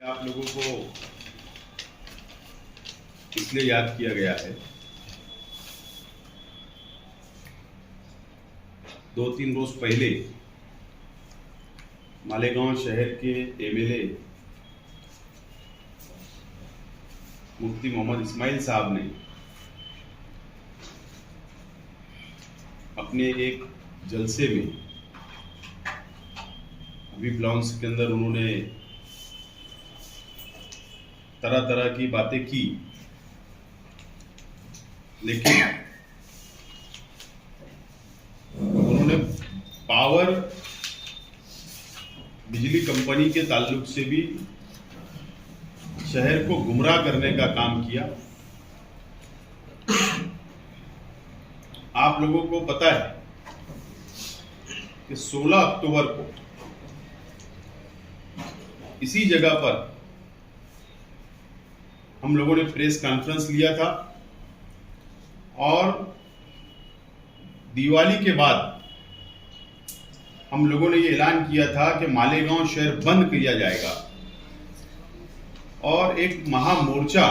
आप लोगों को इसलिए याद किया गया है, 2-3 रोज पहले मालेगांव शहर के एमएलए मुफ्ती मोहम्मद इस्माइल साहब ने अपने एक जलसे में अभी लॉन्च के अंदर उन्होंने तरह तरह की बातें की, लेकिन उन्होंने पावर बिजली कंपनी के ताल्लुक से भी शहर को गुमराह करने का काम किया। आप लोगों को पता है कि 16 अक्टूबर को इसी जगह पर हम लोगों ने प्रेस कॉन्फ्रेंस लिया था और दिवाली के बाद हम लोगों ने ये ऐलान किया था कि मालेगांव शहर बंद किया जाएगा और एक महामोर्चा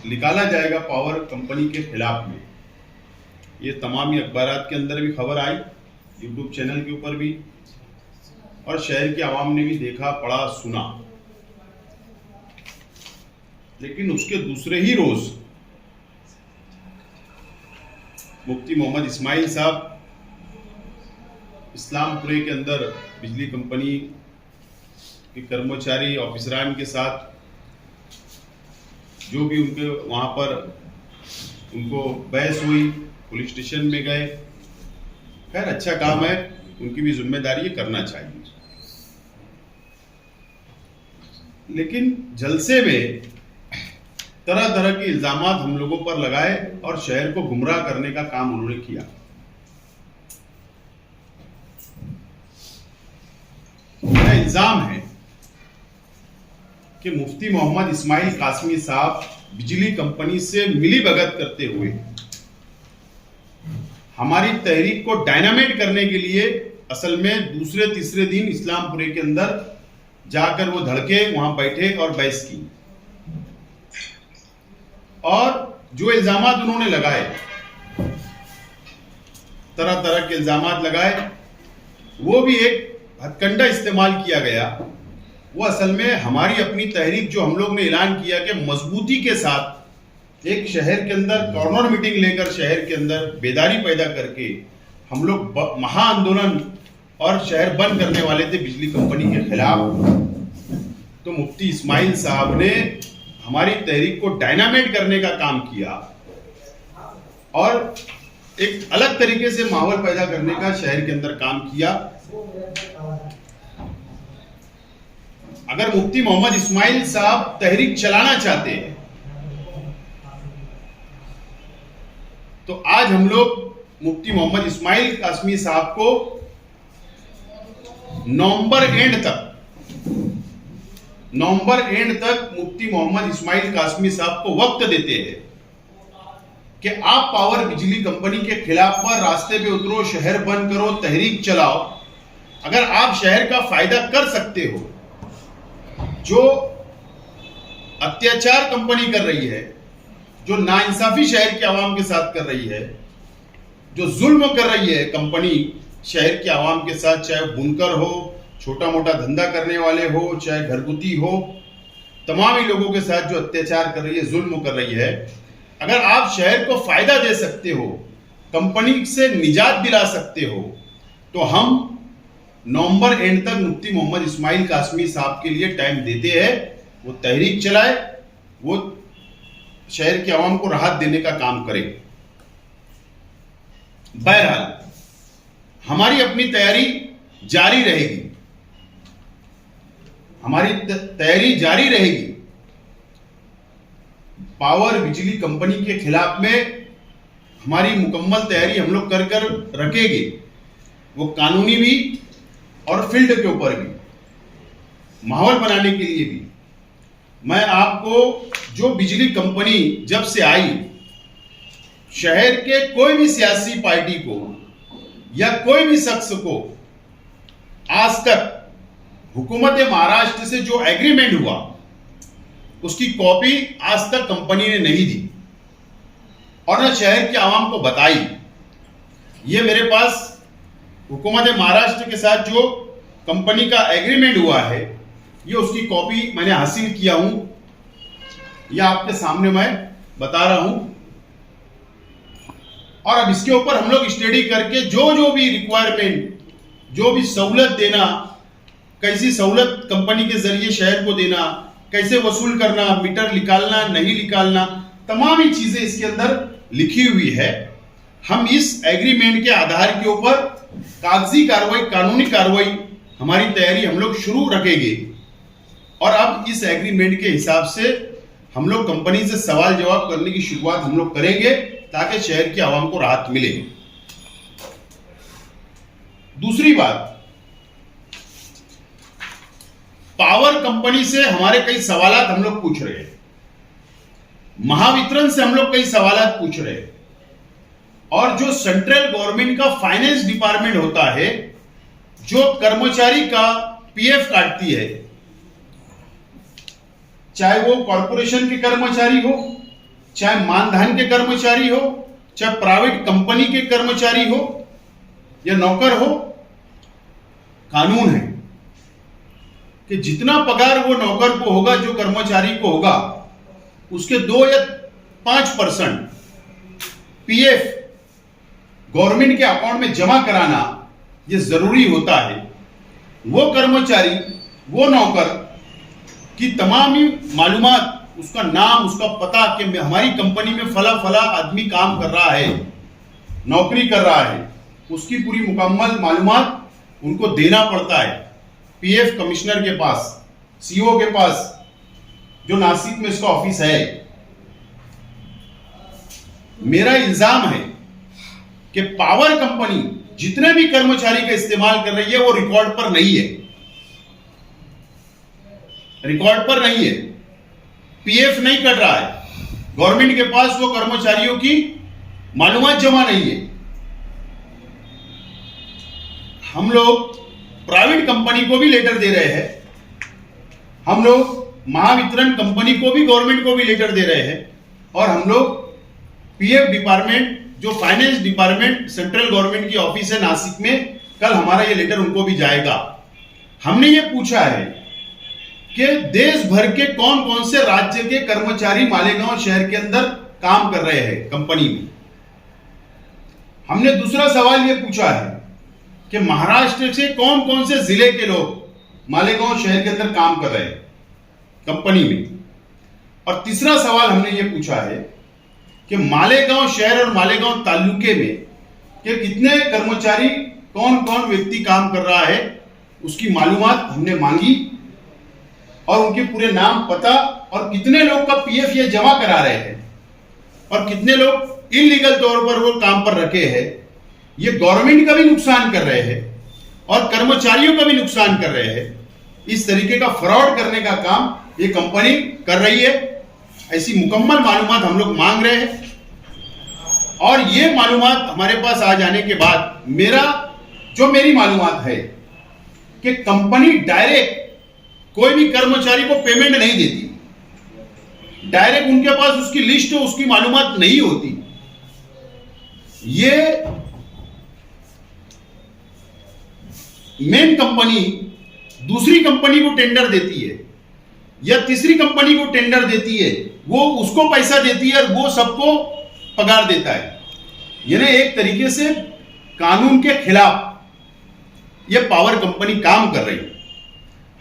निकाला जाएगा पावर कंपनी के खिलाफ में। ये तमाम अखबारात के अंदर भी खबर आई, यूट्यूब चैनल के ऊपर भी, और शहर के आवाम ने भी देखा, पढ़ा, सुना। लेकिन उसके दूसरे ही रोज मुफ्ती मोहम्मद इस्माइल साहब इस्लामपुरे के अंदर बिजली कंपनी के कर्मचारी ऑफिसरान के साथ जो भी उनके वहां पर उनको बहस हुई, पुलिस स्टेशन में गए। खैर, अच्छा काम है, उनकी भी जिम्मेदारी करना चाहिए। लेकिन जलसे में तरह तरह के इल्जामात हम लोगों पर लगाए और शहर को गुमराह करने का काम उन्होंने किया। मेरा इल्जाम है कि मुफ्ती मोहम्मद इस्माइल कासमी साहब बिजली कंपनी से मिलीभगत करते हुए हमारी तहरीक को डायनामाइट करने के लिए असल में दूसरे तीसरे दिन इस्लामपुरे के अंदर जाकर वो धड़के वहां बैठे और बहस की। और जो इल्जामात उन्होंने लगाए, तरह तरह के इल्जामात लगाए, वो भी एक हथकंडा इस्तेमाल किया गया। वो असल में हमारी अपनी तहरीक जो हम लोग ने ऐलान किया कि मजबूती के साथ एक शहर के अंदर कॉर्नर मीटिंग लेकर शहर के अंदर बेदारी पैदा करके हम लोग महा आंदोलन और शहर बंद करने वाले थे बिजली कंपनी के खिलाफ। तो मुफ्ती इस्माइल साहब ने हमारी तहरीक को डायनामाइट करने का काम किया और एक अलग तरीके से माहौल पैदा करने का शहर के अंदर काम किया। अगर मुफ्ती मोहम्मद इस्माइल साहब तहरीक चलाना चाहते हैं तो आज हम लोग मुफ्ती मोहम्मद इस्माइल कासमी साहब को नवंबर एंड तक मुफ्ती मोहम्मद इस्माइल कासमी साहब को वक्त देते हैं कि आप पावर बिजली कंपनी के खिलाफ पर रास्ते पे उतरो, शहर बंद करो, तहरीक चलाओ। अगर आप शहर का फायदा कर सकते हो, जो अत्याचार कंपनी कर रही है, जो नाइंसाफी शहर के आवाम के साथ कर रही है, जो जुल्म कर रही है कंपनी शहर के आवाम के साथ, चाहे बुनकर हो, छोटा मोटा धंधा करने वाले हो, चाहे घरगुती हो, तमाम ही लोगों के साथ जो अत्याचार कर रही है, जुल्म कर रही है, अगर आप शहर को फायदा दे सकते हो, कंपनी से निजात दिला सकते हो, तो हम नवंबर एंड तक मुफ्ती मोहम्मद इस्माइल कासमी साहब के लिए टाइम देते हैं। वो तहरीक चलाए, वो शहर के आवाम को राहत देने का काम करे। बहरहाल हमारी अपनी तैयारी जारी रहेगी, हमारी तैयारी जारी रहेगी। पावर बिजली कंपनी के खिलाफ में हमारी मुकम्मल तैयारी हम लोग कर कर रखेंगे, वो कानूनी भी और फील्ड के ऊपर भी, माहौल बनाने के लिए भी। मैं आपको जो बिजली कंपनी जब से आई, शहर के कोई भी सियासी पार्टी को या कोई भी शख्स को आज तक हुकूमत महाराष्ट्र से जो एग्रीमेंट हुआ उसकी कॉपी आज तक कंपनी ने नहीं दी और न शहर के आवाम को बताई। ये मेरे पास हुकूमत महाराष्ट्र के साथ जो कंपनी का एग्रीमेंट हुआ है, ये उसकी कॉपी मैंने हासिल किया हूं, यह आपके सामने मैं बता रहा हूं। और अब इसके ऊपर हम लोग स्टडी करके जो भी रिक्वायरमेंट, जो भी सहूलत देना, कैसी सहूलत कंपनी के जरिए शहर को देना, कैसे वसूल करना, मीटर निकालना नहीं निकालना, तमाम ही चीजें इसके अंदर लिखी हुई है। हम इस एग्रीमेंट के आधार के ऊपर कागजी कार्रवाई, कानूनी कार्रवाई हमारी तैयारी हम लोग शुरू रखेंगे। और अब इस एग्रीमेंट के हिसाब से हम लोग कंपनी से सवाल जवाब करने की शुरुआत हम लोग करेंगे ताकि शहर की आवाम को राहत मिले। दूसरी बात, पावर कंपनी से हमारे कई सवालात हम लोग पूछ रहे हैं, महावितरण से हम लोग कई सवालात पूछ रहे हैं, और जो सेंट्रल गवर्नमेंट का फाइनेंस डिपार्टमेंट होता है, जो कर्मचारी का पीएफ काटती है, चाहे वो कॉरपोरेशन के कर्मचारी हो, चाहे मानधन के कर्मचारी हो, चाहे प्राइवेट कंपनी के कर्मचारी हो या नौकर हो, कानून है कि जितना पगार वो नौकर को होगा, जो कर्मचारी को होगा, उसके 2 या 5% पीएफ गवर्नमेंट के अकाउंट में जमा कराना ये जरूरी होता है। वो कर्मचारी, वो नौकर की तमाम ही मालूमात, उसका नाम, उसका पता कि हमारी कंपनी में फला फला आदमी काम कर रहा है, नौकरी कर रहा है, उसकी पूरी मुकम्मल मालूमात उनको देना पड़ता है पीएफ कमिश्नर के पास, सीओ के पास, जो नासिक में इसका ऑफिस है। मेरा इल्जाम है कि पावर कंपनी जितने भी कर्मचारी का इस्तेमाल कर रही है वो रिकॉर्ड पर नहीं है, रिकॉर्ड पर नहीं है, पीएफ नहीं कट रहा है, गवर्नमेंट के पास वो कर्मचारियों की मालूमात जमा नहीं है। हम लोग प्राइवेट कंपनी को भी लेटर दे रहे हैं, हम लोग महावितरण कंपनी को भी, गवर्नमेंट को भी लेटर दे रहे हैं, और हम लोग पीएफ डिपार्टमेंट, जो फाइनेंस डिपार्टमेंट सेंट्रल गवर्नमेंट की ऑफिस है नासिक में, कल हमारा ये लेटर उनको भी जाएगा। हमने ये पूछा है कि देश भर के कौन कौन से राज्य के कर्मचारी मालेगांव शहर के अंदर काम कर रहे हैं कंपनी में। हमने दूसरा सवाल ये पूछा है कि महाराष्ट्र से कौन कौन से जिले के लोग मालेगांव शहर के अंदर काम कर रहे हैं कंपनी में। और तीसरा सवाल हमने ये पूछा है कि मालेगांव शहर और मालेगांव तालुके में कि कितने कर्मचारी, कौन कौन व्यक्ति काम कर रहा है, उसकी मालूमात हमने मांगी, और उनके पूरे नाम, पता, और कितने लोग का पीएफ ये जमा करा रहे हैं, और कितने लोग इलीगल तौर पर वो काम पर रखे हैं। ये गवर्नमेंट का भी नुकसान कर रहे हैं और कर्मचारियों का भी नुकसान कर रहे हैं। इस तरीके का फ्रॉड करने का काम ये कंपनी कर रही है। ऐसी मुकम्मल मालूमात हम लोग मांग रहे हैं, और ये मालूमात हमारे पास आ जाने के बाद मेरी मालूमात है कि कंपनी डायरेक्ट कोई भी कर्मचारी को पेमेंट नहीं देती, डायरेक्ट उनके पास उसकी लिस्ट, उसकी मालूमात नहीं होती। ये मेन कंपनी दूसरी कंपनी को टेंडर देती है या तीसरी कंपनी को टेंडर देती है, वो उसको पैसा देती है और वो सबको पगार देता है। यानी एक तरीके से कानून के खिलाफ ये पावर कंपनी काम कर रही है।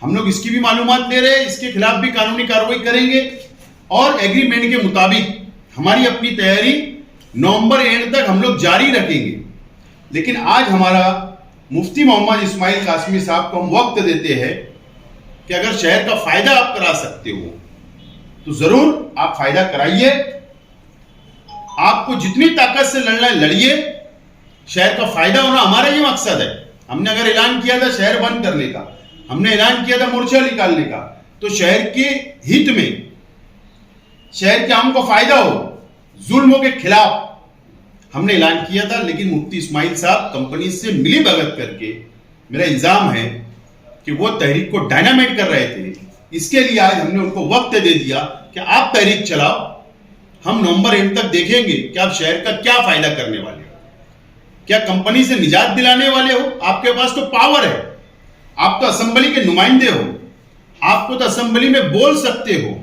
हम लोग इसकी भी मालूमात दे रहे हैं, इसके खिलाफ भी कानूनी कार्रवाई करेंगे, और एग्रीमेंट के मुताबिक हमारी अपनी तैयारी नवंबर एंड तक हम लोग जारी रखेंगे। लेकिन आज हमारा मुफ्ती मोहम्मद इस्माइल कासमी साहब को हम वक्त देते हैं कि अगर शहर का फायदा आप करा सकते हो तो जरूर आप फायदा कराइए। आपको जितनी ताकत से लड़ना है लड़िए, शहर का फायदा होना हमारा ये मकसद है। हमने अगर ऐलान किया था शहर बंद करने का, हमने ऐलान किया था मोर्चा निकालने का, तो शहर के हित में, शहर के आम को फायदा हो, जुल्मों के खिलाफ हमने ऐलान किया था। लेकिन मुफ्ती इस्माइल साहब कंपनी से मिली भगत करके, मेरा इल्जाम है कि वो तहरीक को डायनामाइट कर रहे थे, इसके लिए आज हमने उनको वक्त दे दिया कि आप तहरीक चलाओ, हम नवंबर एंड तक देखेंगे कि आप शहर का क्या फायदा करने वाले हो, क्या कंपनी से निजात दिलाने वाले हो। आपके पास तो पावर है, आप तो असेंबली के नुमाइंदे हो, आपको तो असेंबली में बोल सकते हो,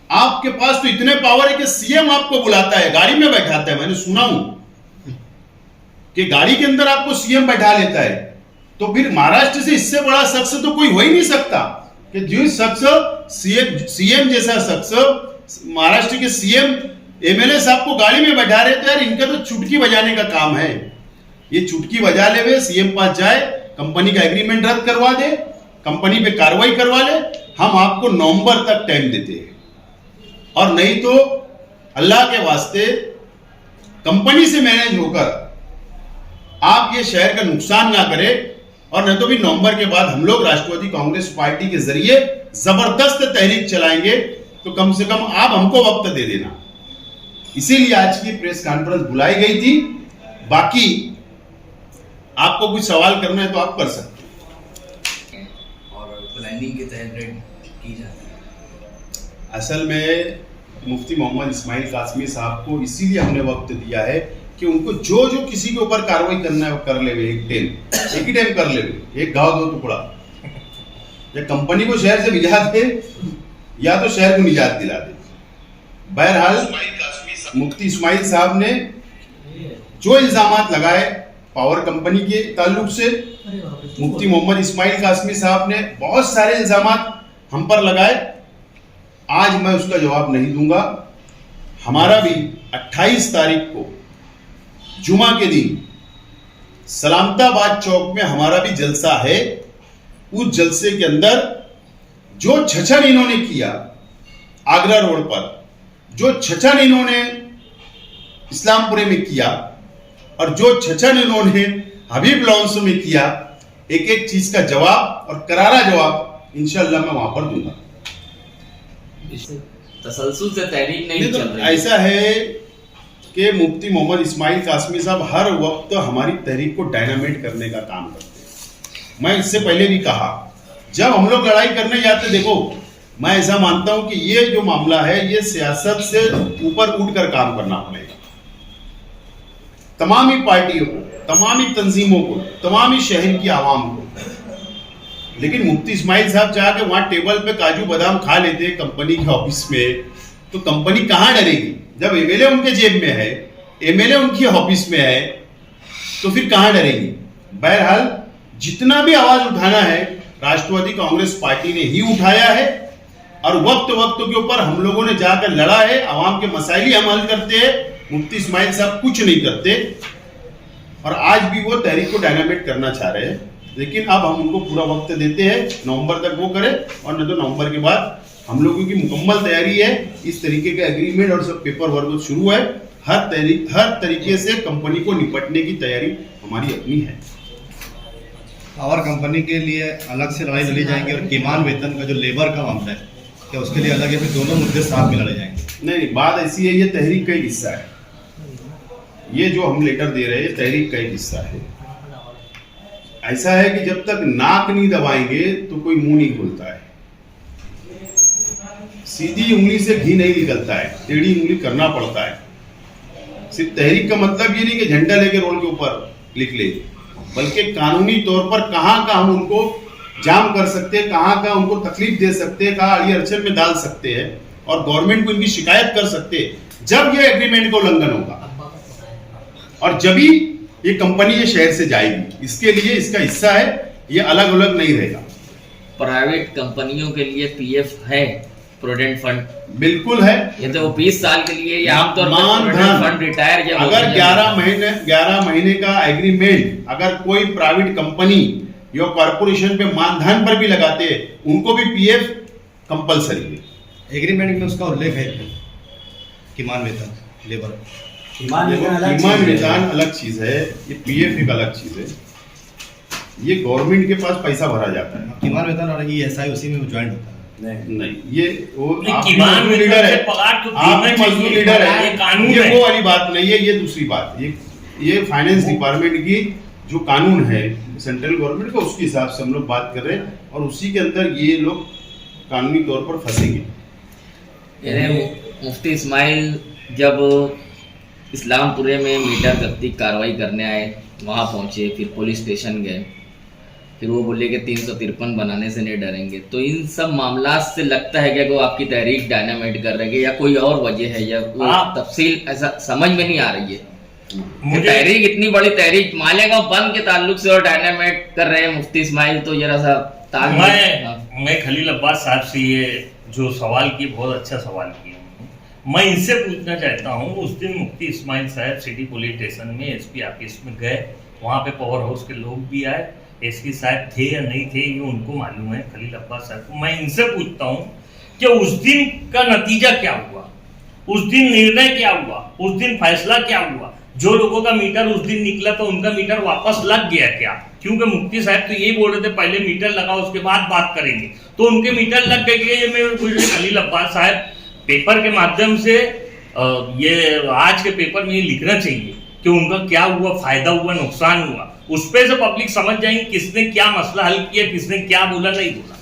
आपके पास तो इतने पावर है कि सीएम आपको बुलाता है, गाड़ी में बैठाता है। मैंने सुना हूं कि गाड़ी के अंदर आपको सीएम बैठा लेता है। तो फिर महाराष्ट्र से इससे बड़ा शख्स तो कोई हो ही नहीं सकता कि जो शख्स सीएम जैसा शख्स, महाराष्ट्र के सीएम एमएलए साहब को गाड़ी में बैठा रहे थे। यार इनका तो चुटकी बजाने का काम है, ये चुटकी बजा ले, वे सीएम पास जाए, कंपनी का एग्रीमेंट रद्द करवा दे, कंपनी पे कार्रवाई करवा ले, हम आपको नवंबर तक टाइम देते हैं। और नहीं तो अल्लाह के वास्ते कंपनी से मैनेज होकर आप ये शहर का नुकसान ना करें, और नहीं तो भी नवंबर के बाद हम लोग राष्ट्रवादी कांग्रेस पार्टी के जरिए जबरदस्त तहरीक चलाएंगे। तो कम से कम आप हमको वक्त दे देना। इसीलिए आज की प्रेस कॉन्फ्रेंस बुलाई गई थी। बाकी आपको कुछ सवाल करना है तो आप कर सकते हैं। और प्लानिंग के तहत रेड की जाती है। असल में मुफ्ती मोहम्मद इस्माइल कासमी साहब को इसीलिए हमने वक्त दिया है कि उनको जो जो किसी के ऊपर कार्रवाई करना है वो कर ले, एक ही टाइम कर ले, एक घाव दो टुकड़ा, या कंपनी को शहर से भिजा दे या तो शहर को निजात दिला दे। बहरहाल मुफ्ती इस्माइल साहब ने जो इल्जामात लगाए पावर कंपनी के ताल्लुक से, मुफ्ती मोहम्मद इस्माइल कासमी साहब ने बहुत सारे इल्जामात हम पर लगाए। आज मैं उसका जवाब नहीं दूंगा। हमारा भी 28 तारीख को जुमा के दिन सलामताबाद चौक में हमारा भी जलसा है। उस जलसे के अंदर जो छछन इन्होंने किया आगरा रोड पर, जो छछन इन्होंने इस्लामपुरे में किया, और जो छछन इन्होंने हबीब लॉन्स में किया, एक एक चीज का जवाब और करारा जवाब इंशाअल्लाह मैं वहां पर दूंगा। तसलसल से तहरीक नहीं चल रही। ऐसा है कि मुफ्ती मोहम्मद इस्माइल कासमी साहब हर वक्त हमारी तहरीक को डायनामाइट करने का काम करते हैं। मैं इससे पहले भी कहा, जब हम लोग लड़ाई करने जाते, देखो मैं ऐसा मानता हूं कि ये जो मामला है ये सियासत से ऊपर उठकर काम करना पड़ेगा। तमामी पार्टियों को, तमामी तंजीमों को, तमामी शहर की आवाम को। लेकिन मुफ्ती इस्माइल साहब जाके वहां टेबल पे काजू बादाम खा लेते कंपनी के ऑफिस में, तो कंपनी कहां डरेगी? जब एमएलए उनके जेब में है, एमएलए उनकी ऑफिस में है, तो फिर कहां डरेगी? बहरहाल जितना भी आवाज उठाना है राष्ट्रवादी कांग्रेस पार्टी ने ही उठाया है, और वक्त वक्त के ऊपर हम लोगों ने जाकर लड़ा है। आवाम के मसाइल हम हल करते हैं, मुफ्ती इस्माइल साहब कुछ नहीं करते। और आज भी वो तहरीक को डायनामाइट करना चाह रहे हैं, लेकिन अब हम उनको पूरा वक्त देते हैं, नवंबर तक वो करें, और न तो नवंबर के बाद हम लोगों की मुकम्मल तैयारी है। इस तरीके का एग्रीमेंट और सब पेपर वर्क शुरू है। हर तरीके से कंपनी को निपटने की तैयारी हमारी अपनी है। पावर कंपनी के लिए अलग से लड़ाई लड़ी जाएंगी, और किमान वेतन का जो लेबर का मामला है क्या उसके लिए अलग है? फिर दोनों मुद्दे साथ में लड़े जाएंगे? नहीं, बात ऐसी है, ये तहरीक का ही हिस्सा है। ये जो हम लेटर दे रहे हैं तहरीक का ही हिस्सा है। ऐसा है कि जब तक नाक नहीं दबाएंगे तो कोई मुंह नहीं खुलता है। सीधी उंगली से घी नहीं निकलता है, टेढ़ी उंगली करना पड़ता है। सिर्फ तहरीक का मतलब ये नहीं कि झंडा लेके रोड के ऊपर लिख ले, बल्कि कानूनी तौर पर कहां हम उनको जाम कर सकते हैं, कहां उनको तकलीफ दे सकते हैं, कहां अड़ी अड़चन में डाल सकते हैं, और गवर्नमेंट को इनकी शिकायत कर सकते हैं जब ये एग्रीमेंट का उल्लंघन होगा, और जब ही ये कंपनी ये शहर से जाएगी। इसके लिए इसका हिस्सा है, ये अलग अलग नहीं रहेगा। प्राइवेट कंपनियों के लिए पीएफ है, प्रोविडेंट फंड बिल्कुल है। ये तो 20 साल के लिए या आमतौर पर मानधन प्रोविडेंट फंड रिटायर जब अगर 11 महीने का एग्रीमेंट अगर कोई प्राइवेट कंपनी या कॉर्पोरेशन पे मानधन पर भी लगाते हैं, उनको भी पीएफ कंपलसरी है। एग्रीमेंट में उसका उल्लेख है किमान वेतन लेबर। किमान वेतन अलग चीज है, ये पीएफ एक अलग चीज है। ये गवर्नमेंट के पास पैसा भरा जाता है। किमान वेतन और ईएसआई उसी में ज्वाइंट होता है। नहीं, ये वो किमान लीडर है, आप मजदूर लीडर है, ये कानून ये है। वो वाली बात नहीं है, ये दूसरी बात। ये फाइनेंस डिपार्टमेंट की जो कानून है, सेंट्रल गवर्नमेंट का, उसके हिसाब से हम लोग बात कर रहे हैं और उसी के अंदर ये लोग कानूनी तौर पर फंसेंगे। मुफ्ती इस्माइल जब इस्लामपुरे में मीटर जब्ती कार्रवाई करने आए, वहाँ पहुँचे, फिर पुलिस स्टेशन गए, फिर वो बोले कि 353 बनाने से नहीं डरेंगे, तो इन सब मामला से लगता है कि वो आपकी तहरीक डायनामाइट कर रही है या कोई और वजह है, या तफसील ऐसा समझ में नहीं आ रही है। मुझे तहरीक इतनी बड़ी तहरीक मालेगांव बंद के ताल्लुक से और डायनामाइट कर रहे हैं मुफ्ती इस्माइल, तो जरा सा मैं खलील अब्बास साहब से ये जो सवाल किए बहुत अच्छा सवाल किया। मैं इनसे पूछना चाहता हूँ, उस दिन मुफ्ती इस्माइल साहब सिटी पुलिस स्टेशन में एसपी ऑफिस में गए, वहाँ पे पावर हाउस के लोग भी आए, एसपी साहब थे या नहीं थे ये उनको मालूम है, खलील अब्बास साहब को। मैं इनसे पूछता हूँ कि उस दिन का नतीजा क्या हुआ, उस दिन निर्णय क्या हुआ, उस दिन फैसला क्या हुआ? जो लोगों का मीटर उस दिन निकला तो उनका मीटर वापस लग गया क्या? क्योंकि मुफ्ती साहब तो यही बोल रहे थे पहले मीटर लगाओ उसके बाद बात करेंगे, तो उनके मीटर लग गए। ये मैं खलील अब्बास साहब पेपर के माध्यम से ये आज के पेपर में ये लिखना चाहिए कि उनका क्या हुआ, फायदा हुआ, नुकसान हुआ, उस पे से पब्लिक समझ जाएंगे किसने क्या मसला हल किया, किसने क्या बोला, नहीं बोला।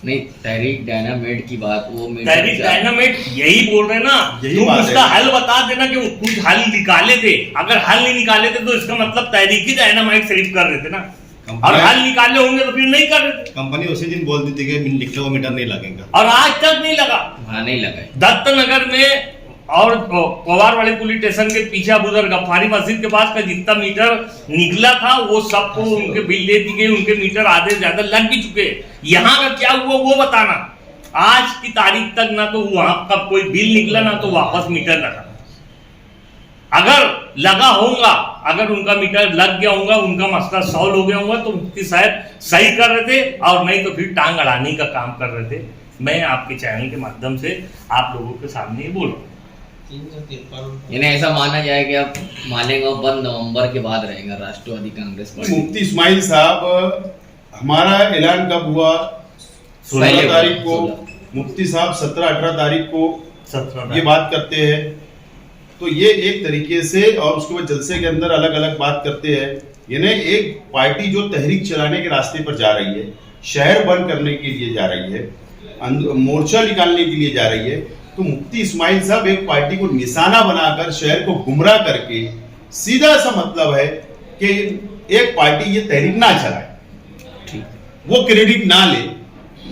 नहीं, तहरीक डायनामाइट की बात, वो तहरीक डायनामाइट यही बोल रहे ना, तुम उसका हल बता देना कि कुछ हल निकाले थे। अगर हल नहीं निकाले थे तो इसका मतलब तहरीक ही डायनामाइट सिर्फ कर रहे थे ना, और हल निकाले होंगे तो फिर नहीं कर रहे थे। कंपनी उसी दिन बोल दी थी कि निकले हुआ मीटर नहीं लगेगा, और आज तक नहीं लगा। हाँ, नहीं लगा। दत्त नगर में और पवार वाले पुलिस स्टेशन के पीछे अबूदर गफ्फारी मस्जिद के पास का जितना मीटर निकला था वो सबको उनके बिल दे दी गई, उनके मीटर आधे से ज्यादा लग भी चुके। यहाँ का क्या हुआ वो बताना। आज की तारीख तक ना तो वहां का कोई बिल निकला ना तो वापस मीटर लगा। अगर लगा होगा, अगर उनका मीटर लग गया होगा, उनका मसला सॉल्व हो गया होगा तो मुफ्ती साहब सही कर रहे थे, और नहीं तो फिर टांग अड़ाने का काम कर रहे थे। मैं आपके चैनल के माध्यम से आप लोगों के सामने ही बोल रहा हूँ। इन्हें ऐसा माना जाए कि अब मालेगांव बंद नवंबर के बाद रहेगा राष्ट्रवादी कांग्रेस पार्टी। मुफ्ती इस्माइल साहब, हमारा ऐलान कब हुआ? 16 तारीख को। मुफ्ती साहब 17-18 तारीख को ये बात करते हैं, तो ये एक तरीके से, और उसके बाद जलसे के अंदर अलग अलग बात करते हैं। यानी एक पार्टी जो तहरीक चलाने के रास्ते पर जा रही है, शहर बंद करने के लिए जा रही है, मोर्चा निकालने के लिए जा रही है, तो मुफ्ती इस्माइल साहब एक पार्टी को निशाना बनाकर शहर को गुमराह करके, सीधा सा मतलब है कि एक पार्टी ये तहरीक ना चलाए, वो क्रेडिट ना ले।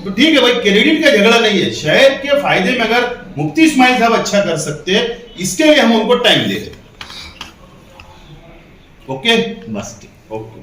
तो ठीक है भाई, क्रेडिट का झगड़ा नहीं है, शहर के फायदे में अगर मुफ्ती इस्माइल साहब अच्छा कर सकते हैं, इसके लिए हम उनको टाइम दे रहे। ओके, बस ठीक। ओके।